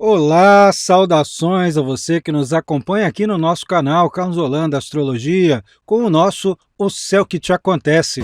Olá, saudações a você que nos acompanha aqui no nosso canal Carlos Holanda Astrologia, com o nosso O Céu que Te Acontece.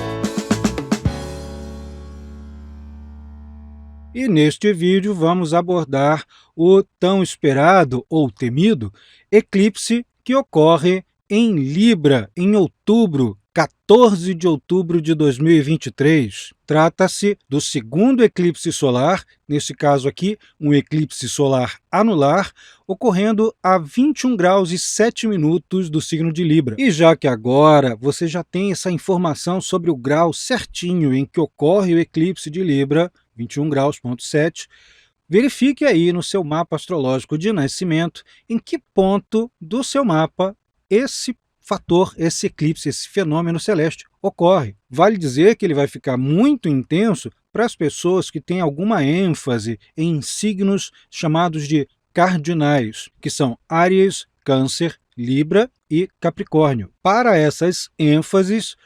E neste vídeo vamos abordar o tão esperado ou temido eclipse que ocorre em Libra em outubro, 14 de outubro de 2023. Trata-se do segundo eclipse solar, neste caso aqui, um eclipse solar anular, ocorrendo a 21 graus e 7 minutos do signo de Libra. E já que agora você já tem essa informação sobre o grau certinho em que ocorre o eclipse de Libra, 21 graus,7, verifique aí no seu mapa astrológico de nascimento em que ponto do seu mapa esse fator, esse eclipse, esse fenômeno celeste ocorre. Vale dizer que ele vai ficar muito intenso para as pessoas que têm alguma ênfase em signos chamados de cardinais, que são Áries, Câncer, Libra e Capricórnio. Para essas ênfases,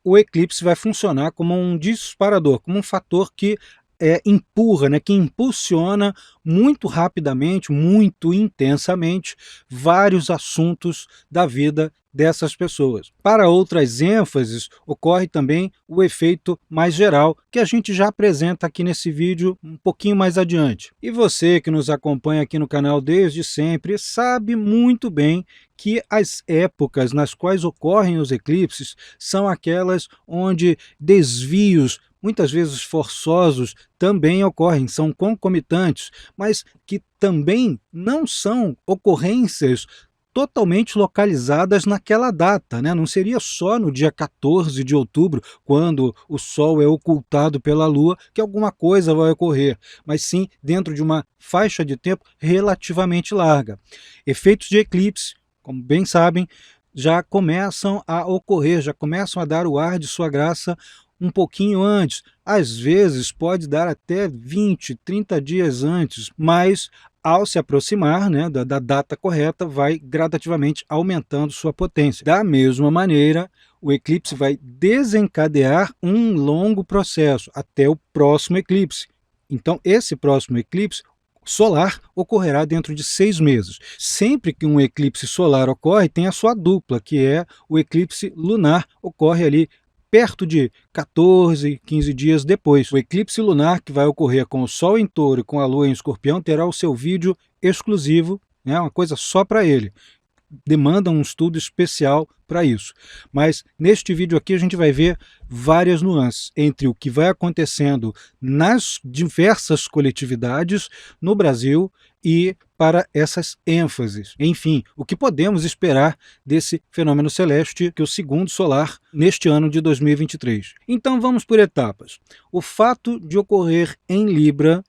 o eclipse vai funcionar como um disparador, como um fator que empurra, que impulsiona muito rapidamente, muito intensamente, vários assuntos da vida dessas pessoas. Para outras ênfases, ocorre também o efeito mais geral, que a gente já apresenta aqui nesse vídeo um pouquinho mais adiante. E você que nos acompanha aqui no canal desde sempre, sabe muito bem que as épocas nas quais ocorrem os eclipses são aquelas onde desvios muitas vezes forçosos, também ocorrem, são concomitantes, mas que também não são ocorrências totalmente localizadas naquela data, Não seria só no dia 14 de outubro, quando o Sol é ocultado pela Lua, que alguma coisa vai ocorrer, mas sim dentro de uma faixa de tempo relativamente larga. Efeitos de eclipse, como bem sabem, já começam a ocorrer, já começam a dar o ar de sua graça um pouquinho antes, às vezes pode dar até 20, 30 dias antes, mas ao se aproximar da data correta, vai gradativamente aumentando sua potência. Da mesma maneira, o eclipse vai desencadear um longo processo até o próximo eclipse. Então, esse próximo eclipse solar ocorrerá dentro de 6 meses. Sempre que um eclipse solar ocorre, tem a sua dupla, que é o eclipse lunar, ocorre ali perto de 14, 15 dias depois. O eclipse lunar, que vai ocorrer com o Sol em Touro e com a Lua em Escorpião, terá o seu vídeo exclusivo, uma coisa só para ele. Demanda um estudo especial para isso. Mas neste vídeo aqui a gente vai ver várias nuances entre o que vai acontecendo nas diversas coletividades no Brasil e para essas ênfases. Enfim, o que podemos esperar desse fenômeno celeste, que é o segundo solar, neste ano de 2023. Então vamos por etapas. O fato de ocorrer em Libra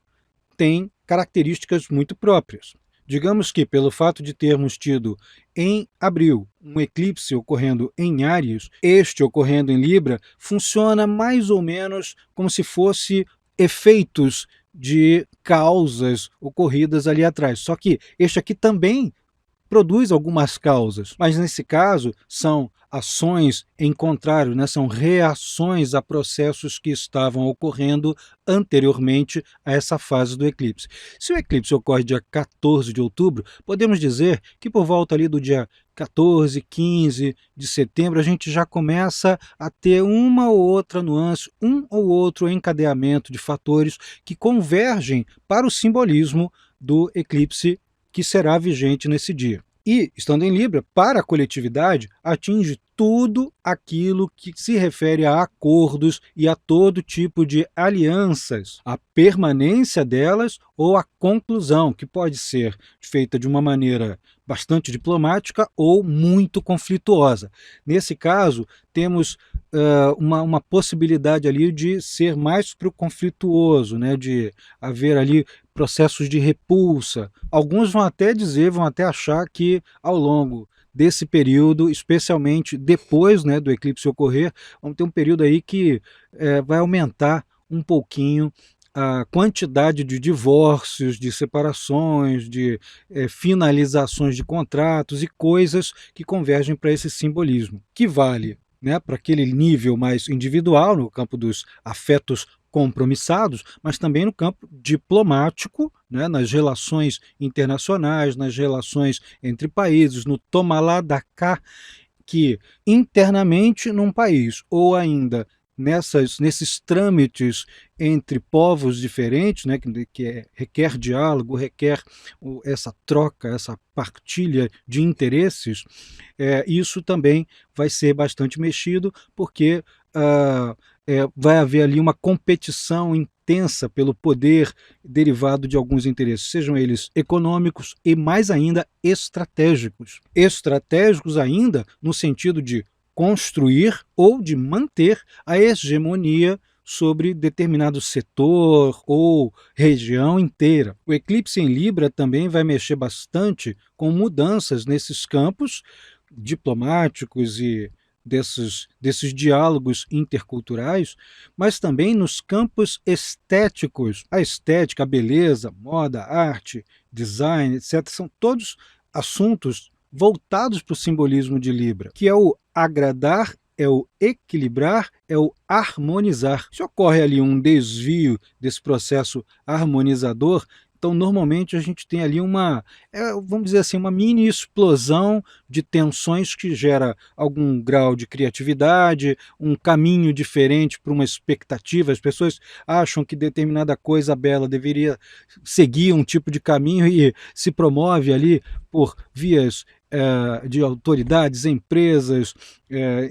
tem características muito próprias. Digamos que, pelo fato de termos tido em abril um eclipse ocorrendo em Áries, este ocorrendo em Libra, funciona mais ou menos como se fosse efeitos de causas ocorridas ali atrás. Só que este aqui também produz algumas causas, mas nesse caso são ações em contrário, são reações a processos que estavam ocorrendo anteriormente a essa fase do eclipse. Se o eclipse ocorre dia 14 de outubro, podemos dizer que por volta ali do dia 14, 15 de setembro, a gente já começa a ter uma ou outra nuance, um ou outro encadeamento de fatores que convergem para o simbolismo do eclipse que será vigente nesse dia. E, estando em Libra, para a coletividade, atinge tudo aquilo que se refere a acordos e a todo tipo de alianças, a permanência delas ou a conclusão, que pode ser feita de uma maneira bastante diplomática ou muito conflituosa. Nesse caso, temos uma possibilidade ali de ser mais para o conflituoso, de haver ali processos de repulsa. Alguns vão até dizer, vão até achar que ao longo desse período, especialmente depois do eclipse ocorrer, vamos ter um período aí que vai aumentar um pouquinho a quantidade de divórcios, de separações, de finalizações de contratos e coisas que convergem para esse simbolismo, que vale para aquele nível mais individual, no campo dos afetos compromissados, mas também no campo diplomático, né, nas relações internacionais, nas relações entre países, no toma lá da cá, que internamente num país, ou ainda nesses trâmites entre povos diferentes, né, requer diálogo, requer essa troca, essa partilha de interesses, isso também vai ser bastante mexido, porque vai haver ali uma competição intensa pelo poder derivado de alguns interesses, sejam eles econômicos e mais ainda estratégicos. Estratégicos ainda no sentido de construir ou de manter a hegemonia sobre determinado setor ou região inteira. O eclipse em Libra também vai mexer bastante com mudanças nesses campos diplomáticos e desses diálogos interculturais, mas também nos campos estéticos. A estética, a beleza, moda, arte, design, etc., são todos assuntos voltados para o simbolismo de Libra, que é o agradar, é o equilibrar, é o harmonizar. Se ocorre ali um desvio desse processo harmonizador, então normalmente a gente tem ali vamos dizer assim, uma mini explosão de tensões que gera algum grau de criatividade, um caminho diferente para uma expectativa. As pessoas acham que determinada coisa bela deveria seguir um tipo de caminho e se promove ali por vias de autoridades, empresas,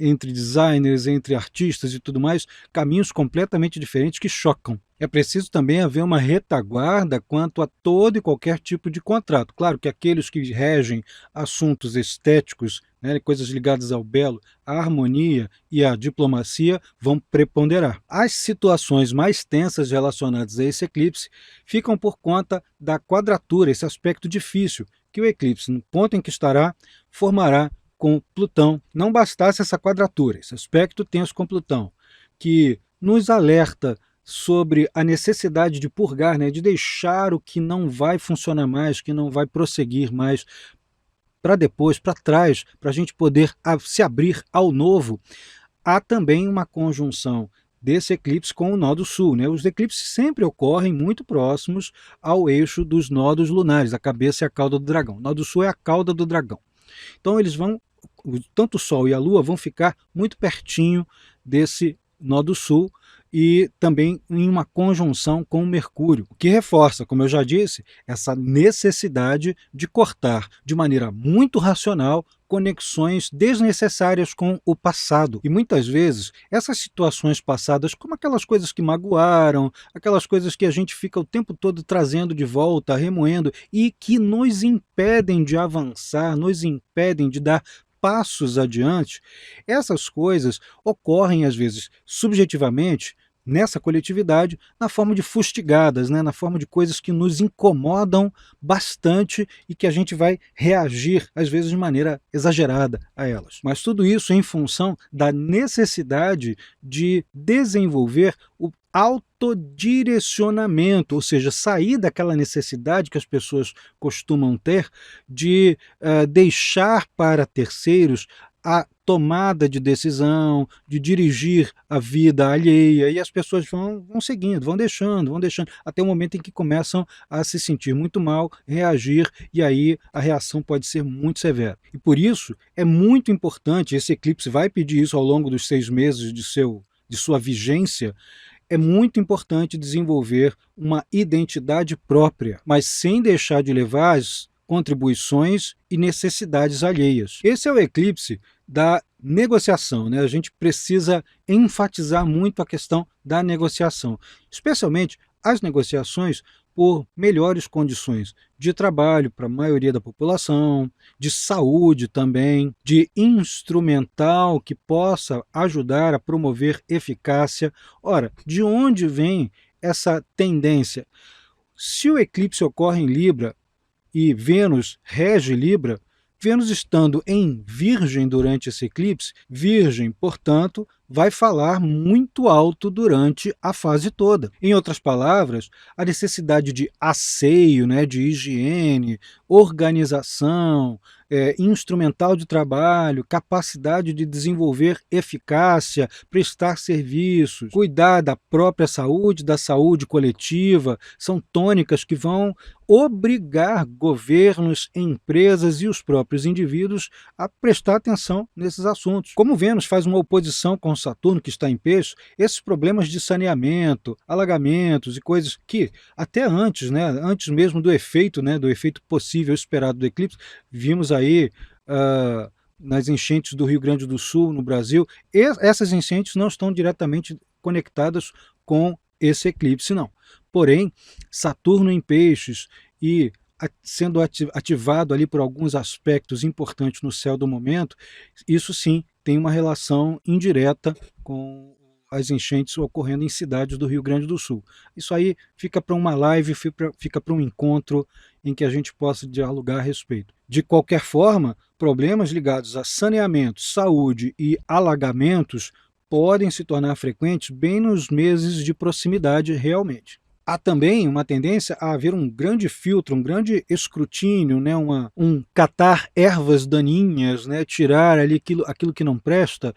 entre designers, entre artistas e tudo mais, caminhos completamente diferentes que chocam. É preciso também haver uma retaguarda quanto a todo e qualquer tipo de contrato. Claro que aqueles que regem assuntos estéticos, né, coisas ligadas ao belo, à harmonia e à diplomacia vão preponderar. As situações mais tensas relacionadas a esse eclipse ficam por conta da quadratura, esse aspecto difícil, que o eclipse, no ponto em que estará, formará com Plutão. Não bastasse essa quadratura, esse aspecto tenso com Plutão, que nos alerta sobre a necessidade de purgar, né, de deixar o que não vai funcionar mais, que não vai prosseguir mais, para depois, para trás, para a gente poder se abrir ao novo. Há também uma conjunção desse eclipse com o nó do sul, né? Os eclipses sempre ocorrem muito próximos ao eixo dos nodos lunares, a cabeça e a cauda do dragão. O nó do sul é a cauda do dragão. Então eles vão, tanto o Sol e a Lua vão ficar muito pertinho desse nó do sul e também em uma conjunção com o Mercúrio, o que reforça, como eu já disse, essa necessidade de cortar de maneira muito racional conexões desnecessárias com o passado. E muitas vezes essas situações passadas, como aquelas coisas que magoaram, aquelas coisas que a gente fica o tempo todo trazendo de volta, remoendo, e que nos impedem de avançar, nos impedem de dar passos adiante, essas coisas ocorrem às vezes subjetivamente nessa coletividade, na forma de fustigadas, né? Na forma de coisas que nos incomodam bastante e que a gente vai reagir, às vezes de maneira exagerada a elas. Mas tudo isso em função da necessidade de desenvolver o autodirecionamento, ou seja, sair daquela necessidade que as pessoas costumam ter de deixar para terceiros a tomada de decisão, de dirigir a vida alheia, e as pessoas vão seguindo, vão deixando, até o momento em que começam a se sentir muito mal, reagir, e aí a reação pode ser muito severa. E por isso é muito importante, esse eclipse vai pedir isso ao longo dos 6 meses de sua vigência, é muito importante desenvolver uma identidade própria, mas sem deixar de levar as contribuições e necessidades alheias. Esse é o eclipse da negociação, né? A gente precisa enfatizar muito a questão da negociação, especialmente as negociações por melhores condições de trabalho para a maioria da população, de saúde também, de instrumental que possa ajudar a promover eficácia. Ora, de onde vem essa tendência? Se o eclipse ocorre em Libra e Vênus rege Libra, Vênus estando em Virgem durante esse eclipse, Virgem, portanto, vai falar muito alto durante a fase toda. Em outras palavras, a necessidade de asseio, né, de higiene, organização, instrumental de trabalho, capacidade de desenvolver eficácia, prestar serviços, cuidar da própria saúde, da saúde coletiva, são tônicas que vão obrigar governos, empresas e os próprios indivíduos a prestar atenção nesses assuntos. Como Vênus faz uma oposição com Saturno, que está em Peixes, esses problemas de saneamento, alagamentos e coisas que até antes, né, antes mesmo do efeito, né, do efeito possível esperado do eclipse, vimos aí nas enchentes do Rio Grande do Sul, no Brasil, essas enchentes não estão diretamente conectadas com esse eclipse, não. Porém, Saturno em Peixes e sendo ativado ali por alguns aspectos importantes no céu do momento, isso sim tem uma relação indireta com as enchentes ocorrendo em cidades do Rio Grande do Sul. Isso aí fica para uma live, fica para um encontro em que a gente possa dialogar a respeito. De qualquer forma, problemas ligados a saneamento, saúde e alagamentos podem se tornar frequentes bem nos meses de proximidade realmente. Há também uma tendência a haver um grande filtro, um grande escrutínio, né, catar ervas daninhas, né, tirar ali aquilo que não presta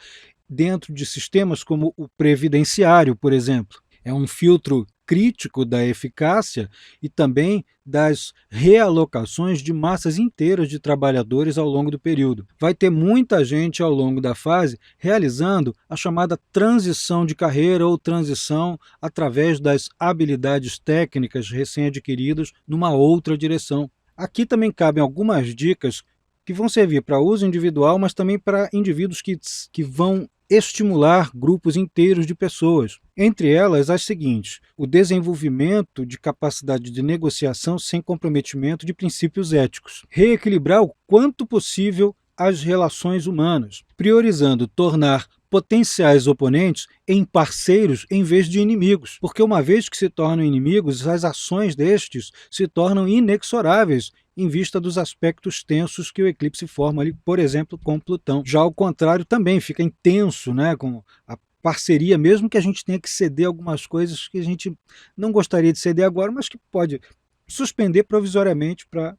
dentro de sistemas como o previdenciário, por exemplo. É um filtro crítico da eficácia e também das realocações de massas inteiras de trabalhadores ao longo do período. Vai ter muita gente ao longo da fase realizando a chamada transição de carreira ou transição através das habilidades técnicas recém-adquiridas numa outra direção. Aqui também cabem algumas dicas que vão servir para uso individual, mas também para indivíduos que vão estimular grupos inteiros de pessoas. Entre elas, as seguintes: o desenvolvimento de capacidade de negociação sem comprometimento de princípios éticos. Reequilibrar o quanto possível as relações humanas, priorizando tornar potenciais oponentes em parceiros em vez de inimigos, porque uma vez que se tornam inimigos, as ações destes se tornam inexoráveis em vista dos aspectos tensos que o eclipse forma ali, por exemplo, com Plutão. Já ao contrário também fica intenso, né, com a parceria, mesmo que a gente tenha que ceder algumas coisas que a gente não gostaria de ceder agora, mas que pode suspender provisoriamente para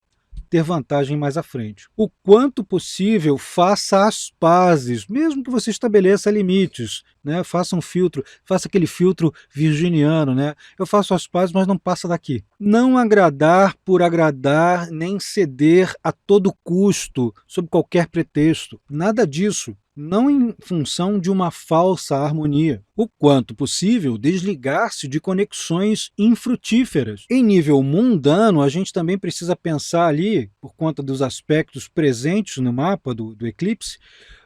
ter vantagem mais à frente. O quanto possível, faça as pazes, mesmo que você estabeleça limites, né? Faça um filtro, faça aquele filtro virginiano, né? Eu faço as pazes, mas não passa daqui. Não agradar por agradar, nem ceder a todo custo, sob qualquer pretexto. Nada disso. Não em função de uma falsa harmonia. O quanto possível, desligar-se de conexões infrutíferas. Em nível mundano, a gente também precisa pensar ali, por conta dos aspectos presentes no mapa do eclipse,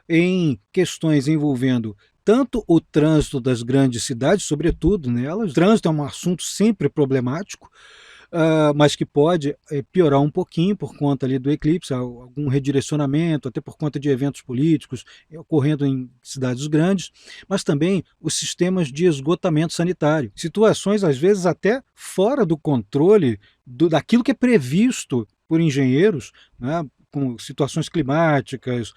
em questões envolvendo tanto o trânsito das grandes cidades, sobretudo nelas. O trânsito é um assunto sempre problemático, mas que pode piorar um pouquinho por conta ali do eclipse, algum redirecionamento, até por conta de eventos políticos ocorrendo em cidades grandes, mas também os sistemas de esgotamento sanitário. Situações, às vezes, até fora do controle daquilo que é previsto por engenheiros, né, com situações climáticas,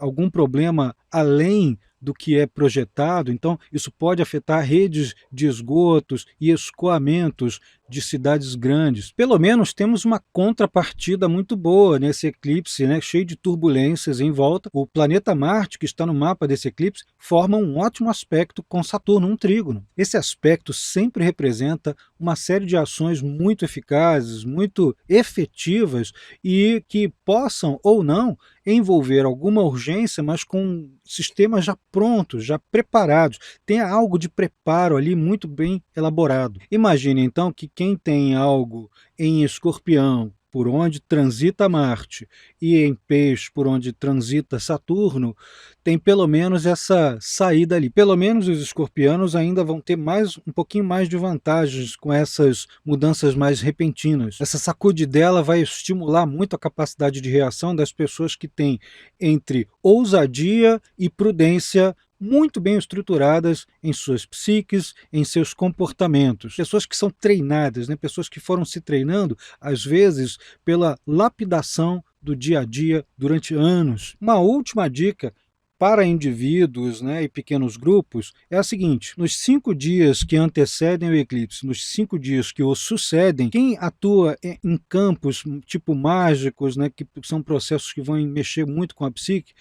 algum problema além do que é projetado. Então isso pode afetar redes de esgotos e escoamentos de cidades grandes. Pelo menos temos uma contrapartida muito boa nesse eclipse, né, cheio de turbulências em volta. O planeta Marte, que está no mapa desse eclipse, forma um ótimo aspecto com Saturno, um trígono. Esse aspecto sempre representa uma série de ações muito eficazes, muito efetivas e que possam ou não envolver alguma urgência, mas com sistemas já prontos, já preparados. Tem algo de preparo ali muito bem elaborado. Imagine então que quem tem algo em Escorpião, por onde transita Marte, e em Peixe, por onde transita Saturno, tem pelo menos essa saída ali. Pelo menos os escorpianos ainda vão ter um pouquinho mais de vantagens com essas mudanças mais repentinas. Essa sacudidela vai estimular muito a capacidade de reação das pessoas que têm entre ousadia e prudência muito bem estruturadas em suas psiques, em seus comportamentos. Pessoas que são treinadas, né? Pessoas que foram se treinando, às vezes, pela lapidação do dia a dia durante anos. Uma última dica para indivíduos, né, e pequenos grupos é a seguinte: nos 5 dias que antecedem o eclipse, nos 5 dias que o sucedem, quem atua em campos tipo mágicos, né, que são processos que vão mexer muito com a psique,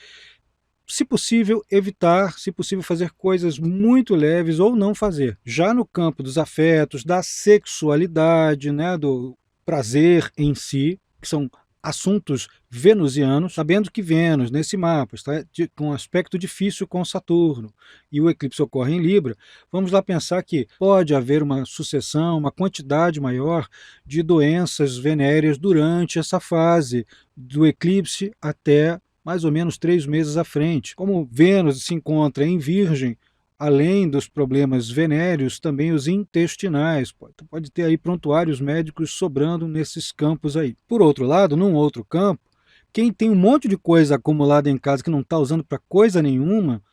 se possível, evitar, se possível, fazer coisas muito leves ou não fazer. Já no campo dos afetos, da sexualidade, né, do prazer em si, que são assuntos venusianos, sabendo que Vênus, nesse mapa, está com um aspecto difícil com Saturno, e o eclipse ocorre em Libra, vamos lá pensar que pode haver uma sucessão, uma quantidade maior de doenças venéreas durante essa fase do eclipse até mais ou menos 3 meses à frente. Como Vênus se encontra em Virgem, além dos problemas venéreos, também os intestinais. Pode ter aí prontuários médicos sobrando nesses campos aí. Por outro lado, num outro campo, quem tem um monte de coisa acumulada em casa que não está usando para coisa nenhuma,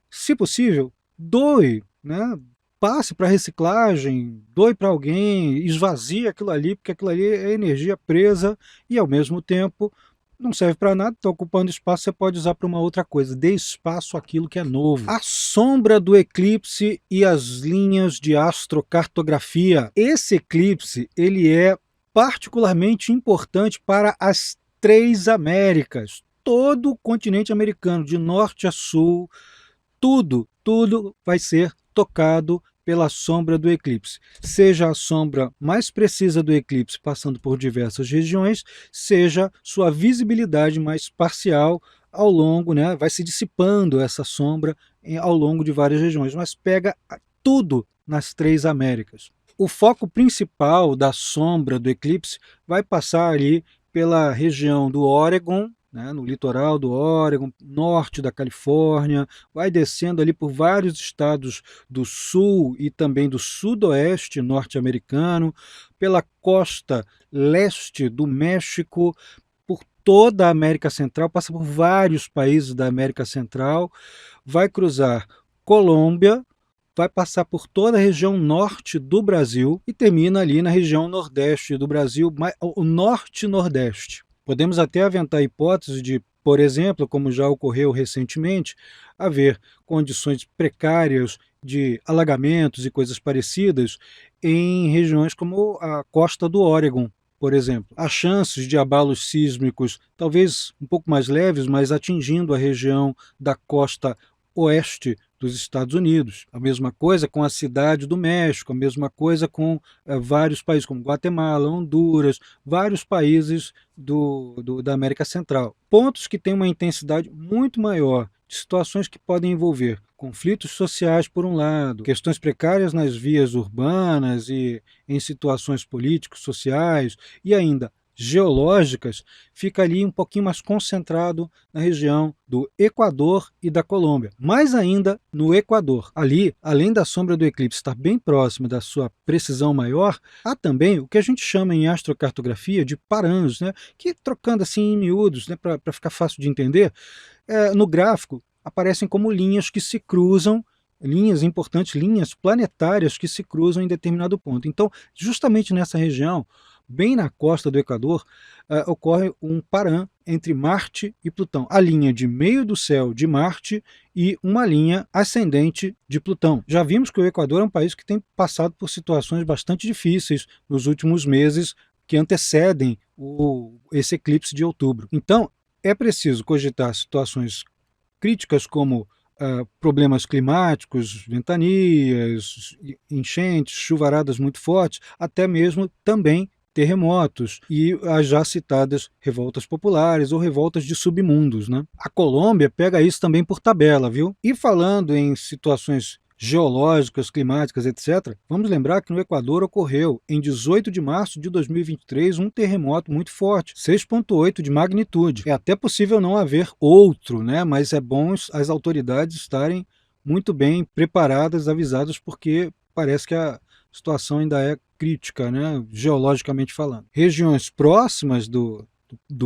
se possível, doe, né? Passe para reciclagem, doe para alguém, esvazie aquilo ali, porque aquilo ali é energia presa e, ao mesmo tempo, não serve para nada, está ocupando espaço, você pode usar para uma outra coisa. Dê espaço àquilo que é novo. A sombra do eclipse e as linhas de astrocartografia. Esse eclipse ele é particularmente importante para as 3 Américas. Todo o continente americano, de norte a sul, tudo vai ser tocado pela sombra do eclipse, seja a sombra mais precisa do eclipse passando por diversas regiões, seja sua visibilidade mais parcial ao longo, né, vai se dissipando essa sombra ao longo de várias regiões, mas pega tudo nas 3 Américas. O foco principal da sombra do eclipse vai passar ali pela região do Oregon, né, no litoral do Oregon, norte da Califórnia, vai descendo ali por vários estados do sul e também do sudoeste norte-americano, pela costa leste do México, por toda a América Central, passa por vários países da América Central, vai cruzar Colômbia, vai passar por toda a região norte do Brasil e termina ali na região nordeste do Brasil, o norte-nordeste. Podemos até aventar a hipótese de, por exemplo, como já ocorreu recentemente, haver condições precárias de alagamentos e coisas parecidas em regiões como a costa do Oregon, por exemplo. Há chances de abalos sísmicos, talvez um pouco mais leves, mas atingindo a região da costa oeste dos Estados Unidos. A mesma coisa com a cidade do México, a mesma coisa com vários países como Guatemala, Honduras, vários países da América Central. Pontos que têm uma intensidade muito maior, de situações que podem envolver conflitos sociais por um lado, questões precárias nas vias urbanas e em situações políticos, sociais e ainda geológicas, fica ali um pouquinho mais concentrado na região do Equador e da Colômbia. Mais ainda no Equador. Ali, além da sombra do eclipse estar bem próxima da sua precisão maior, há também o que a gente chama em astrocartografia de parãs, né? Que trocando assim em miúdos, né, para ficar fácil de entender, no gráfico aparecem como linhas que se cruzam, linhas importantes, linhas planetárias que se cruzam em determinado ponto. Então, justamente nessa região, bem na costa do Equador, ocorre um parã entre Marte e Plutão. A linha de meio do céu de Marte e uma linha ascendente de Plutão. Já vimos que o Equador é um país que tem passado por situações bastante difíceis nos últimos meses que antecedem esse eclipse de outubro. Então, é preciso cogitar situações críticas como problemas climáticos, ventanias, enchentes, chuvaradas muito fortes, até mesmo também terremotos e as já citadas revoltas populares ou revoltas de submundos, né? A Colômbia pega isso também por tabela, viu? E falando em situações geológicas, climáticas, etc., vamos lembrar que no Equador ocorreu, em 18 de março de 2023, um terremoto muito forte, 6,8 de magnitude. É até possível não haver outro, né? Mas é bom as autoridades estarem muito bem preparadas, avisadas, porque parece que a situação ainda é crítica, né? Geologicamente falando. Regiões próximas do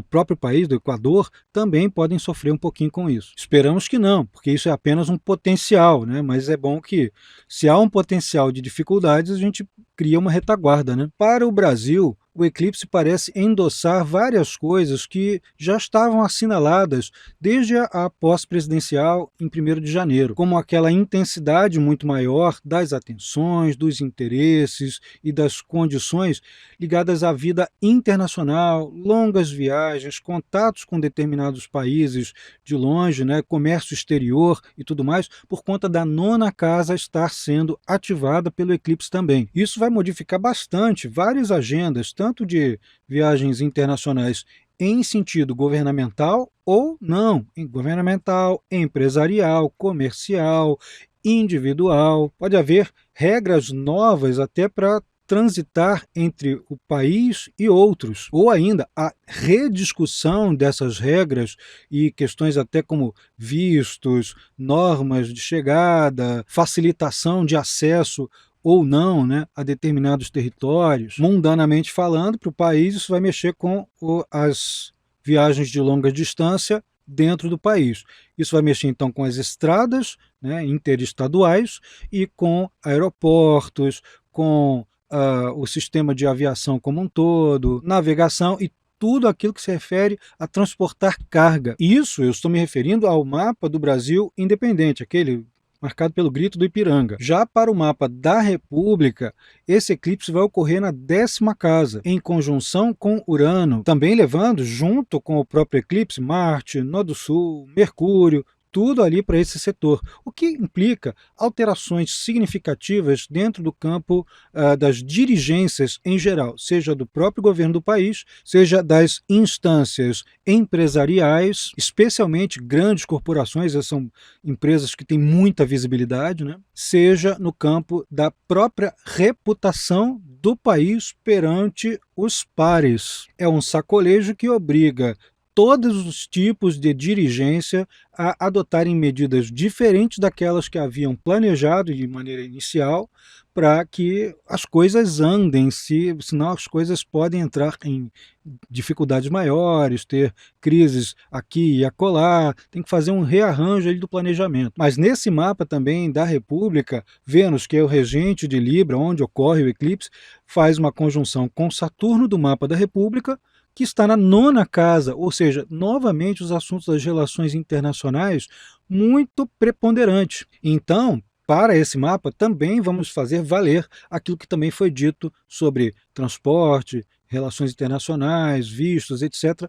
próprio país, do Equador, também podem sofrer um pouquinho com isso. Esperamos que não, porque isso é apenas um potencial, né? Mas é bom que, se há um potencial de dificuldades, a gente cria uma retaguarda, né? Para o Brasil, o eclipse parece endossar várias coisas que já estavam assinaladas desde a posse presidencial em 1º de janeiro, como aquela intensidade muito maior das atenções, dos interesses e das condições ligadas à vida internacional, longas viagens, contatos com determinados países de longe, né, comércio exterior e tudo mais, por conta da 9ª casa estar sendo ativada pelo eclipse também. Isso vai modificar bastante várias agendas, tanto de viagens internacionais em sentido governamental ou não, governamental, empresarial, comercial, individual. Pode haver regras novas até para transitar entre o país e outros, ou ainda a rediscussão dessas regras e questões até como vistos, normas de chegada, facilitação de acesso ou não, né, a determinados territórios. Mundanamente falando, para o país isso vai mexer com as viagens de longa distância dentro do país. Isso vai mexer então com as estradas, né, interestaduais e com aeroportos, com o sistema de aviação como um todo, navegação e tudo aquilo que se refere a transportar carga. Isso eu estou me referindo ao mapa do Brasil independente, aquele marcado pelo Grito do Ipiranga. Já para o mapa da República, esse eclipse vai ocorrer na 10ª casa, em conjunção com Urano, também levando, junto com o próprio eclipse, Marte, Nó do Sul, Mercúrio, tudo ali para esse setor, o que implica alterações significativas dentro do campo das dirigências em geral, seja do próprio governo do país, seja das instâncias empresariais, especialmente grandes corporações, essas são empresas que têm muita visibilidade, né? Seja no campo da própria reputação do país perante os pares. É um sacolejo que obriga todos os tipos de dirigência a adotarem medidas diferentes daquelas que haviam planejado de maneira inicial, para que as coisas andem, senão as coisas podem entrar em dificuldades maiores, ter crises aqui e acolá, tem que fazer um rearranjo aí do planejamento. Mas nesse mapa também da República, Vênus, que é o regente de Libra, onde ocorre o eclipse, faz uma conjunção com Saturno do mapa da República, que está na 9ª casa, ou seja, novamente os assuntos das relações internacionais muito preponderantes. Então, para esse mapa, também vamos fazer valer aquilo que também foi dito sobre transporte, relações internacionais, vistos, etc.,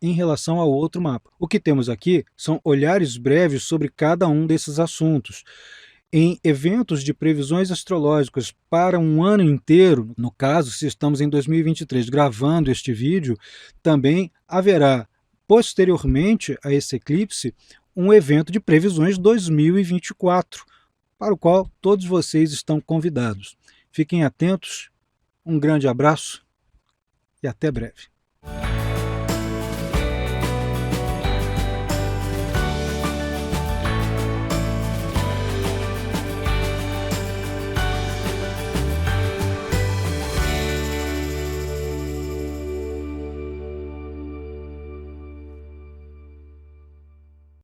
em relação ao outro mapa. O que temos aqui são olhares breves sobre cada um desses assuntos. Em eventos de previsões astrológicas para um ano inteiro, no caso, se estamos em 2023 gravando este vídeo, também haverá, posteriormente a esse eclipse, um evento de previsões 2024, para o qual todos vocês estão convidados. Fiquem atentos, um grande abraço e até breve.